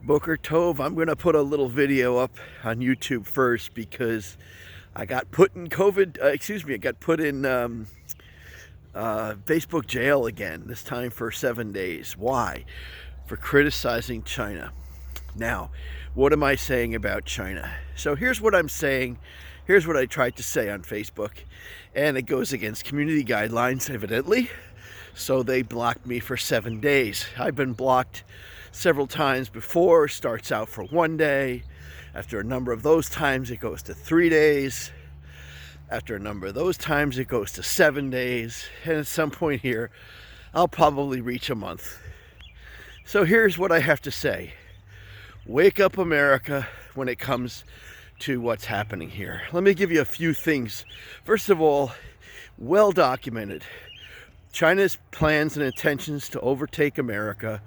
Boker Tov, I'm going to put a little video up on YouTube first because I got put in I got put in Facebook jail again, this time for 7 days. Why? For criticizing China. Now, what am I saying about China? So here's what I'm saying. Here's what I tried to say on Facebook, and it goes against community guidelines, evidently. So they blocked me for 7 days. I've been blocked several times before. Starts out for 1 day. After a number of those times, it goes to 3 days. After a number of those times, it goes to 7 days. And at some point here, I'll probably reach a month. So here's what I have to say. Wake up, America, when it comes to what's happening here. Let me give you a few things. First of all, well documented. China's plans and intentions to overtake America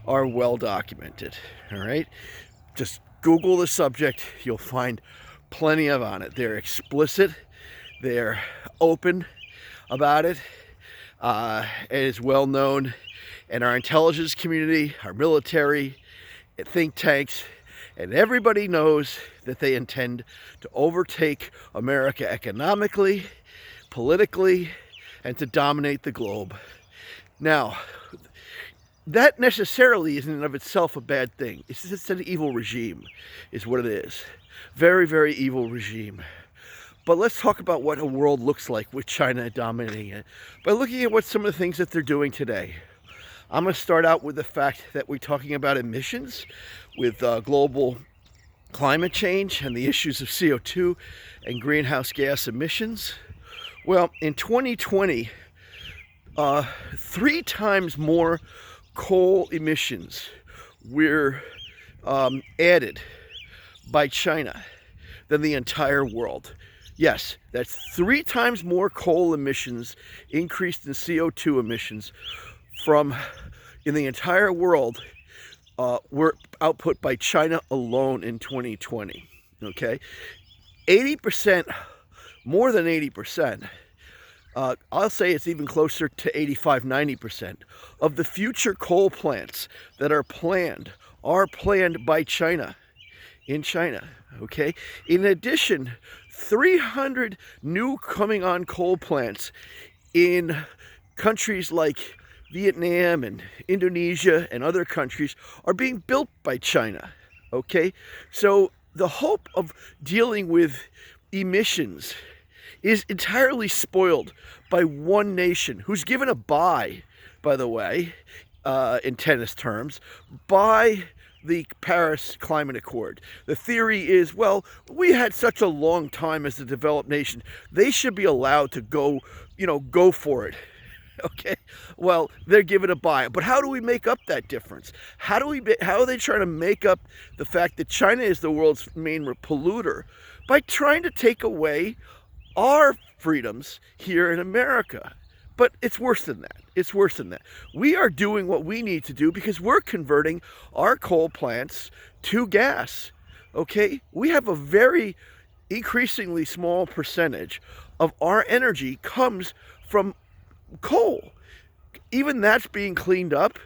are well documented. All right, just Google the subject, you'll find plenty on it. They're explicit, they're open about it. It is well known in our intelligence community, our military, think tanks, and everybody knows that they intend to overtake America economically, politically, and to dominate the globe. Now, that necessarily isn't in of itself a bad thing. It's just an evil regime, is what it is. Very, very evil regime. But let's talk about what a world looks like with China dominating it by looking at what some of the things that they're doing today. I'm going to start out with the fact that we're talking about emissions with global climate change and the issues of CO2 and greenhouse gas emissions. Well, in 2020, 3 times more coal emissions were added by China than the entire world. Yes, that's 3 times more coal emissions increased in CO2 emissions in the entire world were output by China alone in 2020. Okay, 80%, more than 80%. I'll say it's even closer to 85-90% of the future coal plants that are planned by China, in China, okay? In addition, 300 new coming on coal plants in countries like Vietnam and Indonesia and other countries are being built by China, okay? So the hope of dealing with emissions is entirely spoiled by one nation who's given a bye, by the way, in tennis terms, by the Paris Climate Accord. The theory is, well, we had such a long time as a developed nation, they should be allowed to go for it. Okay, well, they're given a bye. But how do we make up that difference? How are they trying to make up the fact that China is the world's main polluter? By trying to take away our freedoms here in America. But it's worse than that. It's worse than that. We are doing what we need to do because we're converting our coal plants to gas. Okay? We have a very increasingly small percentage of our energy comes from coal. Even that's being cleaned up,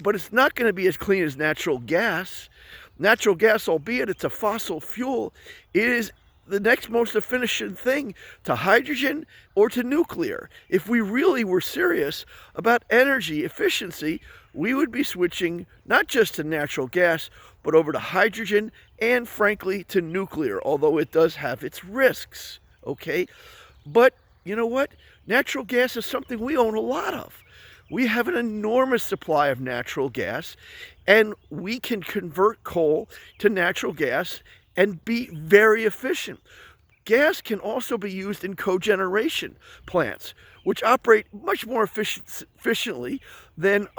but it's not going to be as clean as natural gas. Natural gas, albeit it's a fossil fuel, it is the next most efficient thing to hydrogen or to nuclear. If we really were serious about energy efficiency, we would be switching not just to natural gas, but over to hydrogen and, frankly, to nuclear, although it does have its risks, okay? But you know what? Natural gas is something we own a lot of. We have an enormous supply of natural gas, and we can convert coal to natural gas and be very efficient. Gas can also be used in cogeneration plants, which operate much more efficiently than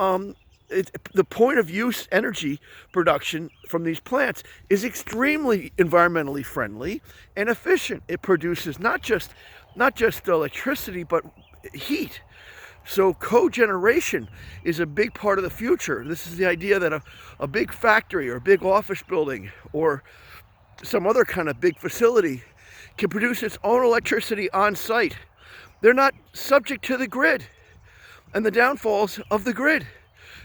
the point of use energy production from these plants is extremely environmentally friendly and efficient. It produces not just electricity, but heat. So cogeneration is a big part of the future. This is the idea that a big factory or a big office building or some other kind of big facility can produce its own electricity on site. They're not subject to the grid and the downfalls of the grid,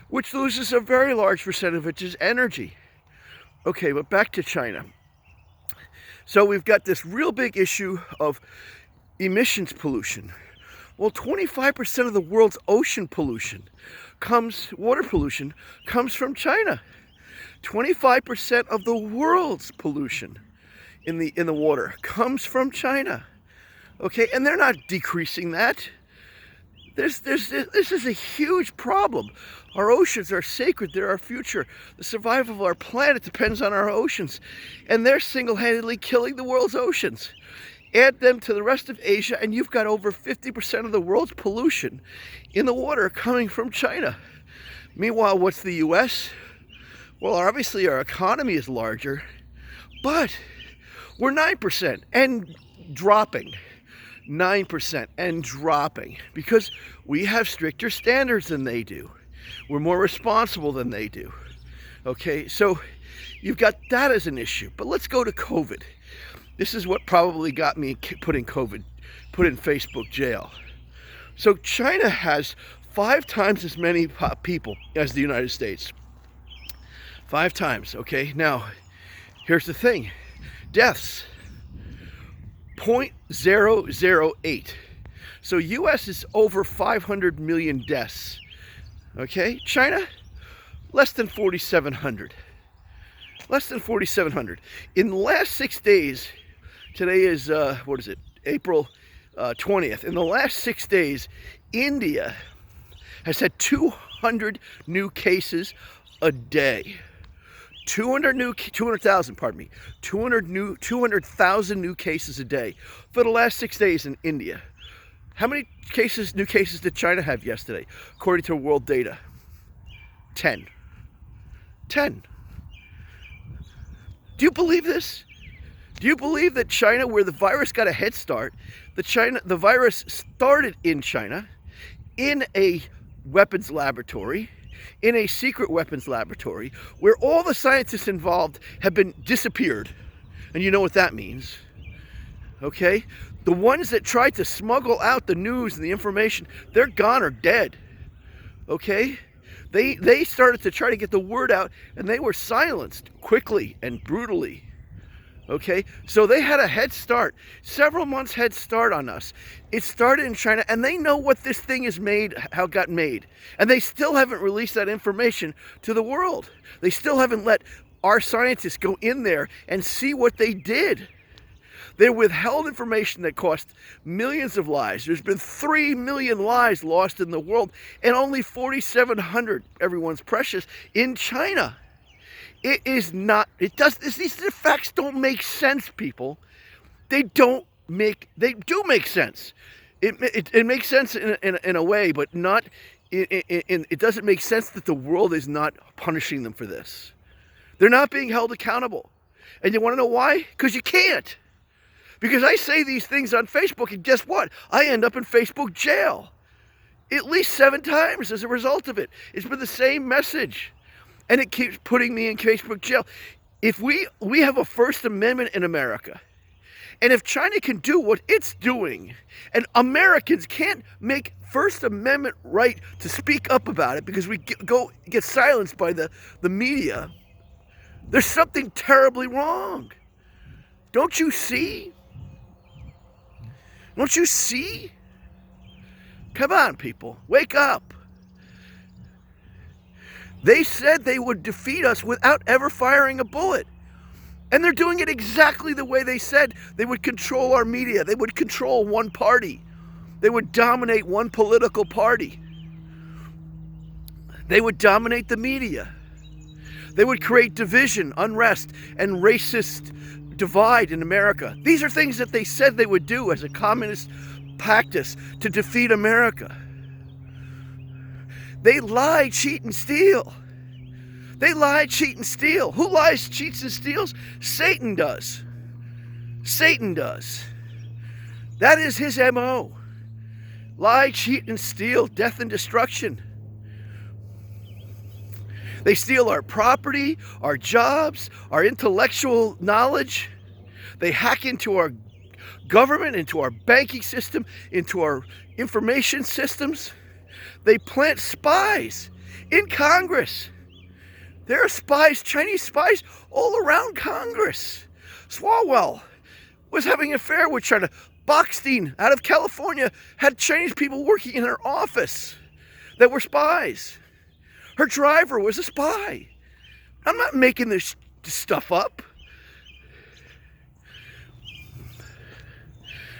which loses a very large percent of its energy. Okay, but back to China. So we've got this real big issue of emissions pollution. Well, 25% of the world's ocean pollution water pollution comes from China. 25% of the world's pollution in the water comes from China. Okay, and they're not decreasing that. This is a huge problem. Our oceans are sacred. They're our future. The survival of our planet depends on our oceans. And they're single-handedly killing the world's oceans. Add them to the rest of Asia, and you've got over 50% of the world's pollution in the water coming from China. Meanwhile, what's the U.S.? Well, obviously our economy is larger, but we're 9% and dropping. 9% and dropping because we have stricter standards than they do. We're more responsible than they do. Okay, so you've got that as an issue. But let's go to COVID. This is what probably got me put in Facebook jail. So China has 5 times as many people as the United States. 5 times, okay? Now, here's the thing. Deaths. 0.008. So US is over 500 million deaths. Okay? China, less than 4,700. Less than 4,700. In the last 6 days, today is, April 20th. In the last 6 days, India has had 200 new cases a day. 200,000 new cases a day for the last 6 days in India. How many new cases did China have yesterday, according to world data? 10. 10. Do you believe this? Do you believe that China, where the virus got a head start, the virus started in China, in a weapons laboratory, in a secret weapons laboratory, where all the scientists involved have been disappeared? And you know what that means, okay? The ones that tried to smuggle out the news and the information, they're gone or dead, okay? They started to try to get the word out, and they were silenced quickly and brutally. Okay, so they had a head start, several months head start on us. It started in China, and they know what this thing is made, how it got made. And they still haven't released that information to the world. They still haven't let our scientists go in there and see what they did. They withheld information that cost millions of lives. There's been 3 million lives lost in the world, and only 4,700, everyone's precious, in China. It is not, these facts don't make sense, people. They do make sense. It makes sense in a way, but not, it doesn't make sense that the world is not punishing them for this. They're not being held accountable. And you want to know why? Because you can't. Because I say these things on Facebook, and guess what? I end up in Facebook jail. At least 7 times as a result of it. It's been the same message. And it keeps putting me in Facebook jail. If we have a First Amendment in America, and if China can do what it's doing, and Americans can't make First Amendment right to speak up about it because we get silenced by the media, there's something terribly wrong. Don't you see? Don't you see? Come on, people, wake up. They said they would defeat us without ever firing a bullet. And they're doing it exactly the way they said. They would control our media. They would control one party. They would dominate one political party. They would dominate the media. They would create division, unrest, and racist divide in America. These are things that they said they would do as a communist practice to defeat America. They lie, cheat, and steal. They lie, cheat, and steal. Who lies, cheats, and steals? Satan does. Satan does. That is his MO. Lie, cheat, and steal, death and destruction. They steal our property, our jobs, our intellectual knowledge. They hack into our government, into our banking system, into our information systems. They plant spies in Congress. There are spies, Chinese spies, all around Congress. Swalwell was having an affair with China. Bachstein, out of California, had Chinese people working in her office that were spies. Her driver was a spy. I'm not making this stuff up.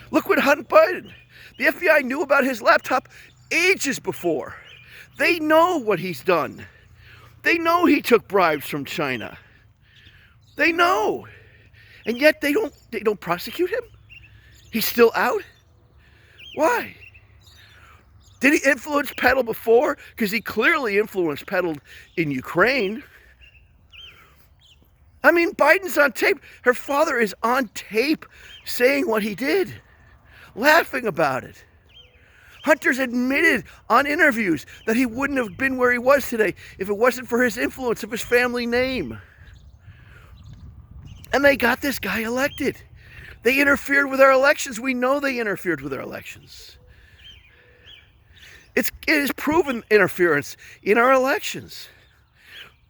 Look what Hunt Biden. The FBI knew about his laptop ages before. They know what he's done. They know he took bribes from China. They know. And yet they don't prosecute him? He's still out? Why? Did he influence peddle before? Because he clearly influenced peddled in Ukraine. I mean, Biden's on tape. Her father is on tape saying what he did, laughing about it. Hunter's admitted on interviews that he wouldn't have been where he was today if it wasn't for his influence of his family name. And they got this guy elected. They interfered with our elections. We know they interfered with our elections. It is proven interference in our elections.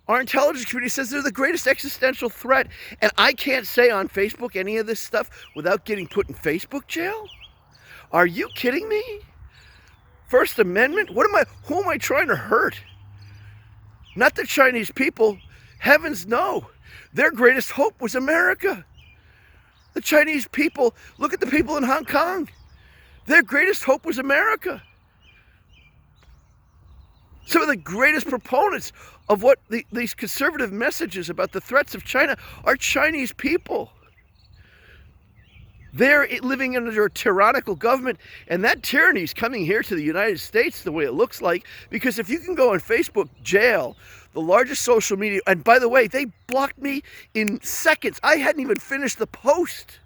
Our intelligence community says they're the greatest existential threat. And I can't say on Facebook any of this stuff without getting put in Facebook jail? Are you kidding me? First Amendment? Who am I trying to hurt? Not the Chinese people. Heavens no. Their greatest hope was America. The Chinese people, look at the people in Hong Kong. Their greatest hope was America. Some of the greatest proponents of what these conservative messages about the threats of China are Chinese people. They're living under a tyrannical government, and that tyranny is coming here to the United States the way it looks like, because if you can go on Facebook jail, the largest social media, and by the way, they blocked me in seconds. I hadn't even finished the post.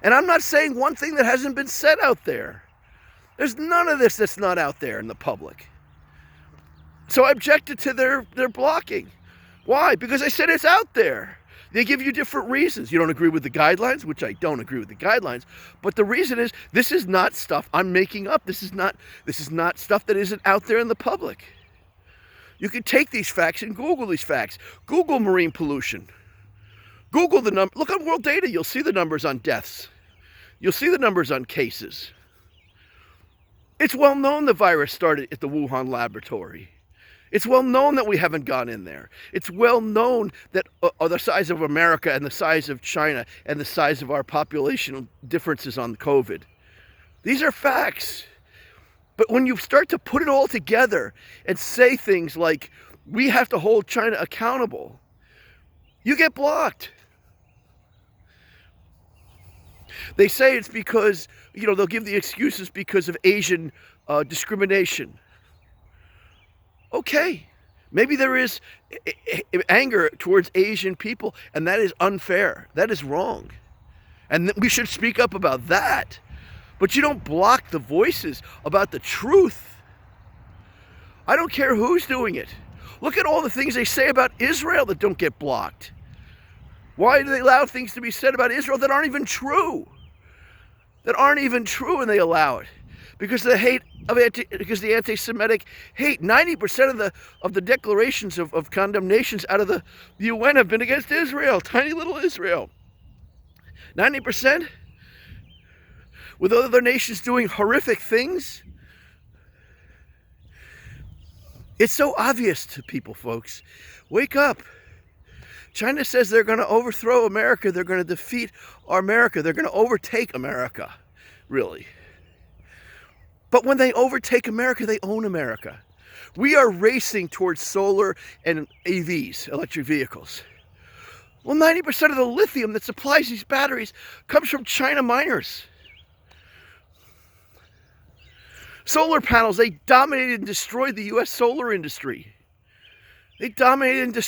And I'm not saying one thing that hasn't been said out there. There's none of this that's not out there in the public. So I objected to their blocking. Why? Because I said it's out there. They give you different reasons. You don't agree with the guidelines, which I don't agree with the guidelines. But the reason is, this is not stuff I'm making up. This is not stuff that isn't out there in the public. You can take these facts and Google these facts. Google marine pollution. Google the number. Look on world data. You'll see the numbers on deaths. You'll see the numbers on cases. It's well known the virus started at the Wuhan laboratory. It's well known that we haven't gone in there. It's well known that the size of America and the size of China and the size of our population differences on COVID. These are facts. But when you start to put it all together and say things like, we have to hold China accountable, you get blocked. They say it's because, they'll give the excuses because of Asian discrimination. Okay, maybe there is anger towards Asian people, and that is unfair. That is wrong. And we should speak up about that. But you don't block the voices about the truth. I don't care who's doing it. Look at all the things they say about Israel that don't get blocked. Why do they allow things to be said about Israel that aren't even true? And they allow it. Because of the hate because the anti-Semitic hate. 90% of the declarations of condemnations out of the UN have been against Israel, tiny little Israel. 90%, with other nations doing horrific things. It's so obvious to people, folks. Wake up. China says they're going to overthrow America. They're going to defeat America. They're going to overtake America, really. But when they overtake America, they own America. We are racing towards solar and EVs, electric vehicles. Well, 90% of the lithium that supplies these batteries comes from China miners. Solar panels, they dominated and destroyed the U.S. solar industry. Obama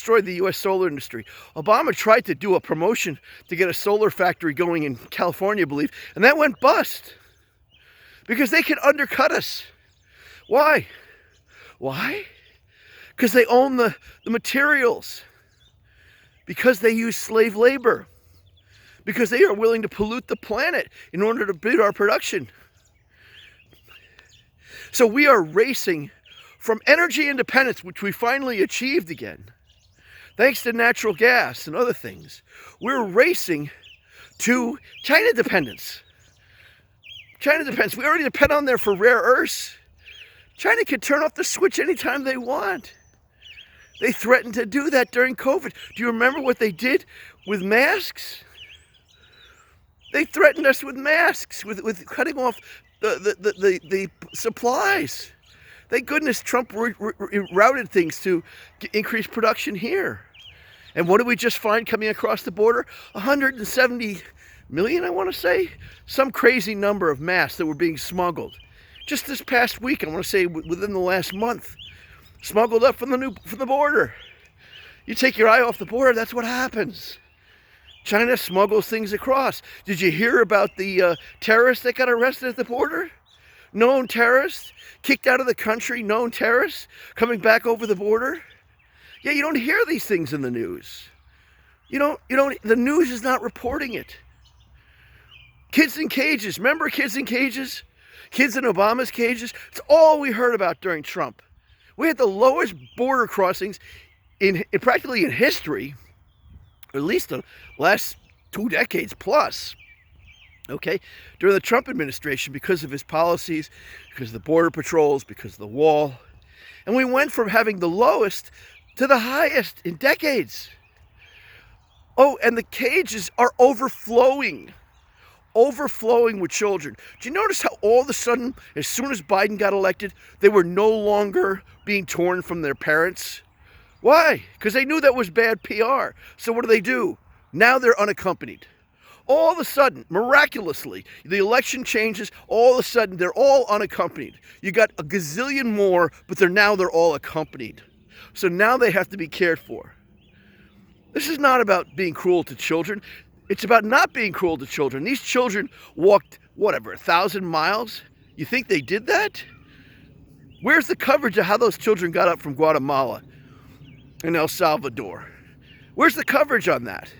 tried to do a promotion to get a solar factory going in California, I believe, and that went bust. Because they can undercut us. Why? Because they own the materials. Because they use slave labor. Because they are willing to pollute the planet in order to bid our production. So we are racing from energy independence, which we finally achieved again, thanks to natural gas and other things, we're racing to China dependence. China dependence. We already depend on there for rare earths. China can turn off the switch anytime they want. They threatened to do that during COVID. Do you remember what they did with masks? They threatened us with masks, with cutting off the supplies. Thank goodness Trump routed things to increase production here. And what did we just find coming across the border? 170 million, I want to say? Some crazy number of masks that were being smuggled. Just this past week, I want to say within the last month. Smuggled up from the border. You take your eye off the border, that's what happens. China smuggles things across. Did you hear about the terrorists that got arrested at the border? Known terrorists, kicked out of the country, known terrorists, coming back over the border? Yeah, you don't hear these things in the news. The news is not reporting it. Kids in cages, remember kids in cages? Kids in Obama's cages? It's all we heard about during Trump. We had the lowest border crossings practically in history, or at least the last 2 decades plus, okay, during the Trump administration because of his policies, because of the border patrols, because of the wall. And we went from having the lowest to the highest in decades. Oh, and the cages are overflowing with children. Do you notice how all of a sudden, as soon as Biden got elected, they were no longer being torn from their parents? Why? Because they knew that was bad PR. So what do? Now they're unaccompanied. All of a sudden, miraculously, the election changes, all of a sudden they're all unaccompanied. You got a gazillion more, but they're all accompanied. So now they have to be cared for. This is not about being cruel to children. It's about not being cruel to children. These children walked, 1,000 miles? You think they did that? Where's the coverage of how those children got up from Guatemala and El Salvador? Where's the coverage on that?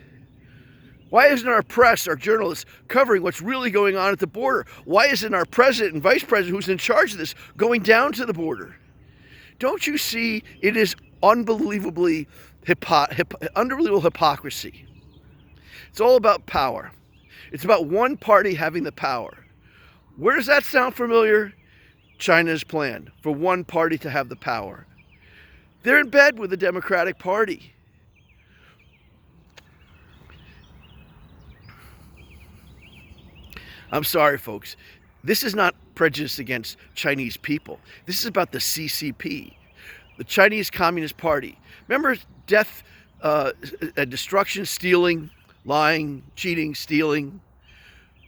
Why isn't our press, our journalists, covering what's really going on at the border? Why isn't our president and vice president, who's in charge of this, going down to the border? Don't you see it is unbelievable hypocrisy? It's all about power. It's about one party having the power. Where does that sound familiar? China's plan for one party to have the power. They're in bed with the Democratic Party. I'm sorry, folks. This is not prejudice against Chinese people. This is about the CCP, the Chinese Communist Party. Remember death, destruction, stealing, lying, cheating, stealing?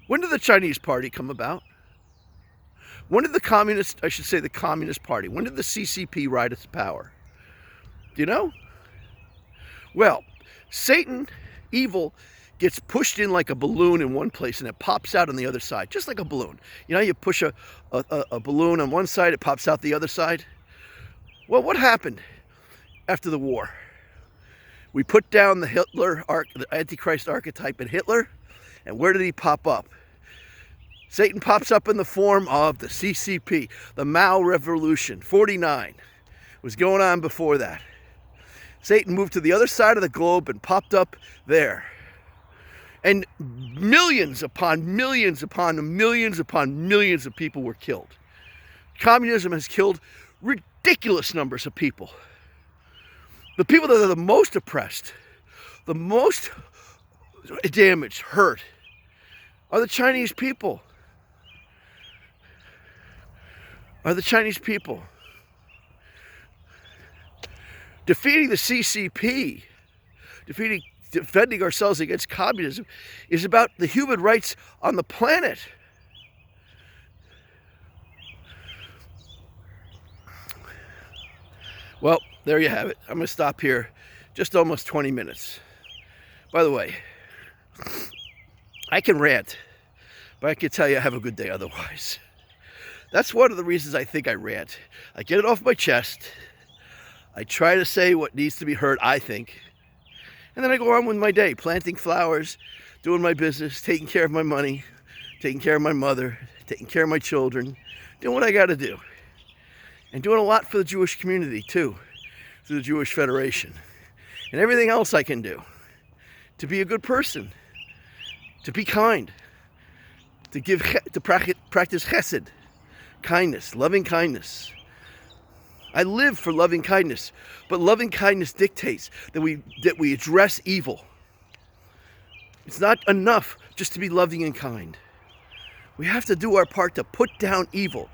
When did the Chinese Party come about? When did the Communist Party, when did the CCP rise to power? Do you know? Well, Satan, evil, gets pushed in like a balloon in one place and it pops out on the other side, just like a balloon. You know, you push a balloon on one side, it pops out the other side. Well, what happened after the war? We put down the the Antichrist archetype in Hitler, and where did he pop up? Satan pops up in the form of the CCP, the Mao Revolution, 49. Was going on before that. Satan moved to the other side of the globe and popped up there. And millions upon millions upon millions upon millions of people were killed. Communism has killed ridiculous numbers of people. The people that are the most oppressed, the most damaged, hurt, are the Chinese people. Defeating the CCP, defending ourselves against communism, is about the human rights on the planet. Well, there you have it. I'm going to stop here. Just almost 20 minutes. By the way, I can rant, but I can tell you I have a good day otherwise. That's one of the reasons I think I rant. I get it off my chest. I try to say what needs to be heard, I think. And then I go on with my day, planting flowers, doing my business, taking care of my money, taking care of my mother, taking care of my children, doing what I got to do. and doing a lot for the Jewish community too, through the Jewish Federation, and everything else I can do to be a good person, to be kind, to practice chesed, kindness, loving kindness. I live for loving kindness, but loving kindness dictates that we address evil. It's not enough just to be loving and kind. We have to do our part to put down evil,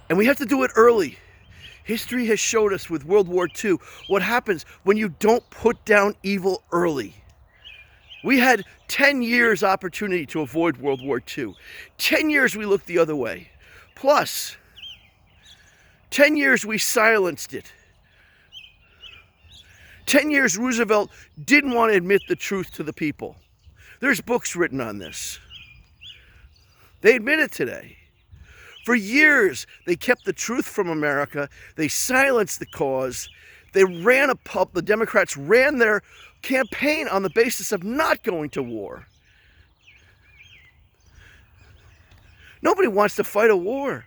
and we have to do it early. History has showed us with World War II what happens when you don't put down evil early. We had 10 years opportunity to avoid World War II. 10 years we looked the other way. Plus, 10 years we silenced it. 10 years Roosevelt didn't want to admit the truth to the people. There's books written on this. They admit it today. For years, they kept the truth from America. They silenced the cause. The Democrats ran their campaign on the basis of not going to war. Nobody wants to fight a war.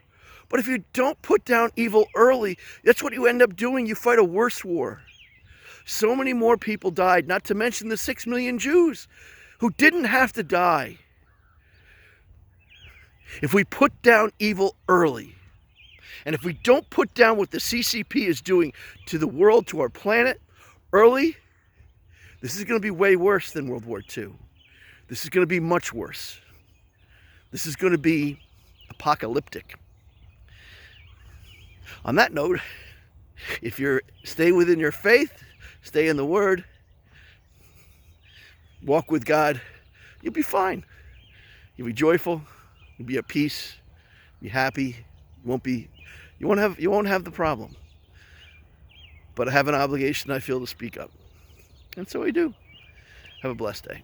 But if you don't put down evil early, that's what you end up doing. You fight a worse war. So many more people died, not to mention the 6 million Jews who didn't have to die. If we put down evil early, and if we don't put down what the CCP is doing to the world, to our planet, early, this is going to be way worse than World War II. This is going to be much worse. This is going to be apocalyptic. On that note, if you stay within your faith, stay in the Word, walk with God, you'll be fine. You'll be joyful. You'll be at peace. Be happy. You won't have the problem. But I have an obligation I feel to speak up. And so I do. Have a blessed day.